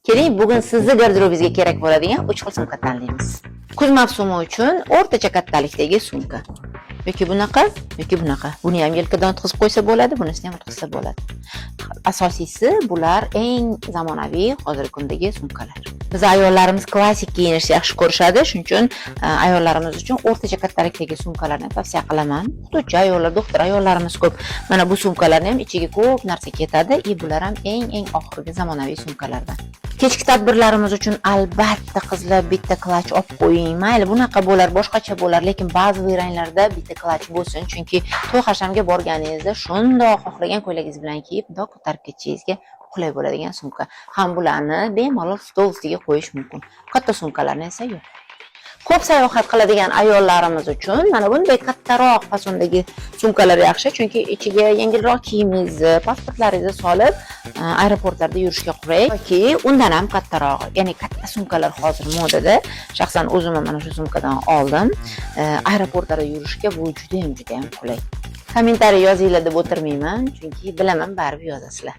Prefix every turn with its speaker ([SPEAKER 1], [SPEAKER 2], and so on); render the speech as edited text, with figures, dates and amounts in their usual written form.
[SPEAKER 1] Keling, bugun sizni garderobingizga kerak bo'ladigan 3 xil sumka tanlaymiz. Kuz mavsumi uchun o'rtacha kattalikdagi sumka. Yoki bunaqa, yoki bunaqa. Buni ham yelkadan o'tkazib qo'ysa bo'ladi, bunisini ham o'tkazsa bo'ladi. Asosiysi bular eng zamonaviy hozirgi kundagi sumkalar. Biz ayollarimiz klassik kiyinishni yaxshi ko'rishadi, shuning uchun ayollarimiz uchun o'rtacha kattalikdagi sumkalarni tavsiya qilaman. O'qituvchi ayollar, doktor ayollarimiz ko'p. Mana bu sumkalarni ham ichiga ko'p narsa ketadi, bular ham eng oxirgi zamonaviy sumkalardan. Kechki tadbirlarimiz uchun albatta qizlar bitta klach olib qo'ying. Mayli, bunaqa bo'lar, boshqacha bo'lar, lekin ba'zi ranglarda bitta klach bo'lsin, chunki to'y hashamga borganingizda shundoq xohlagan ko'ylagingiz bilan kiyib, bundoq ko'tarib ketishingizga qulay bo'ladigan sumka. Ham bularni bemalol stol ustiga qo'yish mumkin. Katta sumkalarni esa yo'q. Ko'p sayohat qiladigan ayollarimiz uchun mana bunday kattaroq fasondagi sumkalar yaxshi, chunki ichiga yengilroq kiyimingizni, pasportlaringizni solib, aeroportlarda yurishga qulay. Yoki undan ham kattaroq, ya'ni katta sumkalar hozir modada. Shaxsan o'zim ham mana shu sumkadan oldim. Aeroportlarda yurishga bu juda ham qulay. Kommentariy yozinglar deb o'tirmayman, chunki bilaman baribir yozasizlar.